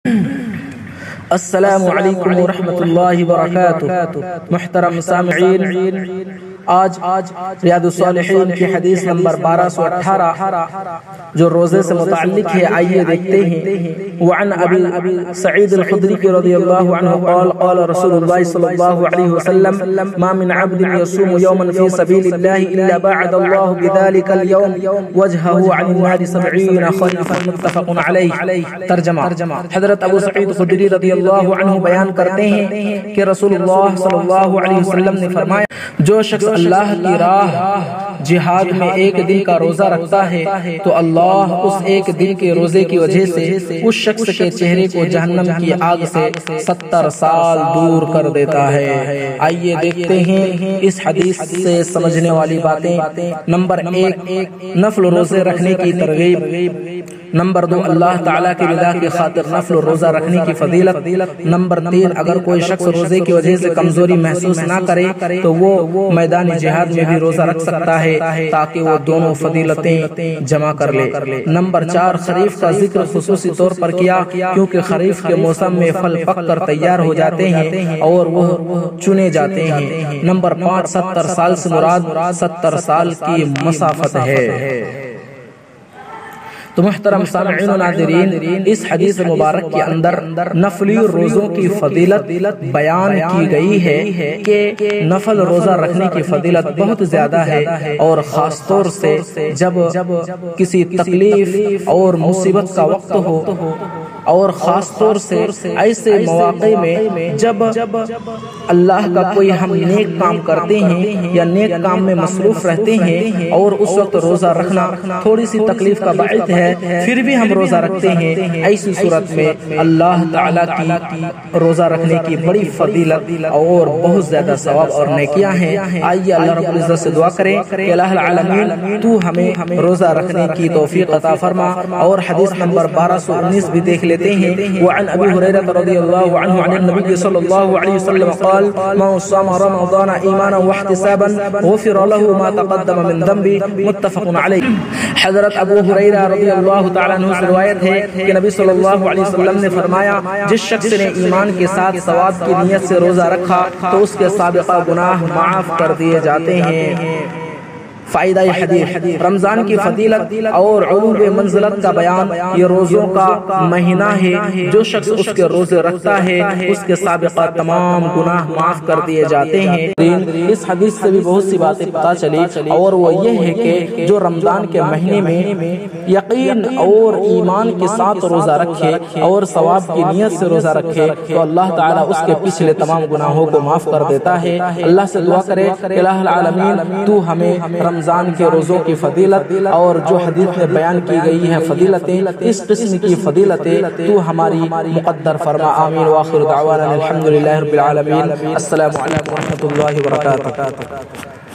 السلام علیکم ورحمۃ اللہ وبرکاتہ۔ محترم سامعین، آج ریاض الصالحین کی حدیث نمبر 1218 جو روزے سے متعلق ہے، آئیے دیکھتے ہیں۔ وعن ابی سعید الخدری رضی اللہ عنہ قال قال رسول اللہ صلی اللہ علیہ وسلم ما من عبد يصوم يوما في سبيل الله الا بعد الله بذلك اليوم وجهه عن النار 70 خريفا متفق علیہ۔ ترجمہ، حضرت ابو سعید خدری رضی اللہ عنہ بیان کرتے ہیں کہ رسول اللہ صلی اللہ علیہ وسلم نے فرمایا، جو شخص اللہ کی راہ جہاد میں ایک دن کا روزہ رکھتا ہے تو اللہ اس ایک دن کے روزے کی وجہ سے اس شخص کے چہرے کو جہنم کی آگ سے 70 سال دور کر دیتا ہے۔ آئیے دیکھتے ہیں اس حدیث سے سمجھنے والی باتیں۔ نمبر 1، نفل روزے رکھنے کی ترغیب۔ نمبر 2، اللہ تعالیٰ کی رضا کی خاطر نفل روزہ رکھنے کی فضیلت۔ نمبر 3، اگر کوئی شخص روزے کی وجہ سے کمزوری محسوس نہ کرے تو وہ میدان جہاد میں بھی روزہ رکھ سکتا ہے تاکہ وہ دونوں فضیلتیں جمع کر لے۔ نمبر 4، خریف کا ذکر خصوصی طور پر کیا کیونکہ خریف کے موسم میں پھل پک کر تیار ہو جاتے ہیں اور وہ چنے جاتے ہیں۔ نمبر 5، 70 سال سے مراد 70 سال کی مسافت ہے۔ تو محترم سامعین و ناظرین، اس حدیث مبارک کے اندر نفلی روزوں کی فضیلت بیان کی گئی ہے کہ نفل روزہ رکھنے کی فضیلت بہت زیادہ ہے، اور خاص طور سے جب کسی تکلیف اور مصیبت کا وقت ہو، اور خاص طور سے ایسے مواقع میں جب اللہ کا کوئی ہم نیک کام کرتے ہیں یا نیک کام میں مصروف رہتے ہیں اور اس وقت روزہ رکھنا تھوڑی سی تکلیف کا باعث ہے، پھر بھی ہم روزہ رکھتے ہیں۔ ایسی صورت میں اللہ تعالیٰ کی روزہ رکھنے کی بڑی فضیلت اور بہت زیادہ ثواب اور نیکیاں ہیں۔ آئیے اللہ رب العزت سے دعا کریں کہ الہ العالمین تو ہمیں روزہ رکھنے کی توفیق عطا فرما۔ اور حدیث نمبر 1219 بھی دیکھ لیتے ہیں۔ وعن ابی ہریرہ رضی اللہ عنہ عن النبی صلی اللہ علیہ وسلم قال من صام رمضان ایمانا واحتسابا غفر له ما تقدم من ذنبه متفق علیہ۔ حضرت ابو ہریرہ رضی اللہ تعالیٰ عنہ سے روایت ہے کہ نبی صلی اللہ علیہ وسلم نے فرمایا، جس شخص نے ایمان کے ساتھ ثواب کی نیت سے روزہ رکھا تو اس کے سابقہ گناہ معاف کر دیے جاتے ہیں۔ فائدہ حدیث، رمضان کی فضیلت اور علو منزلت کا بیان۔ یہ روزوں کا مہینہ ہے، جو شخص اس کے روزے رکھتا ہے اس کے سابقہ تمام گناہ معاف کر دیے جاتے ہیں۔ اس حدیث سے بھی بہت سی باتیں پتہ چلی، اور وہ یہ ہے کہ جو رمضان کے مہینے میں یقین اور ایمان کے ساتھ روزہ رکھے اور ثواب کی نیت سے روزہ رکھے تو اللہ تعالیٰ اس کے پچھلے تمام گناہوں کو معاف کر دیتا ہے۔ اللہ سے دعا کرے کہ الہ العالمین تو ہمیں رمضان کے روزوں کی فضیلت اور جو حدیث میں بیان کی گئی ہے فضیلتیں، اس قسم کی فضیلتیں تو ہماری مقدر فرما۔ آمین وآخر دعوانا الحمدللہ رب العالمین۔ السلام علیکم ورحمۃ اللہ وبرکاتہ۔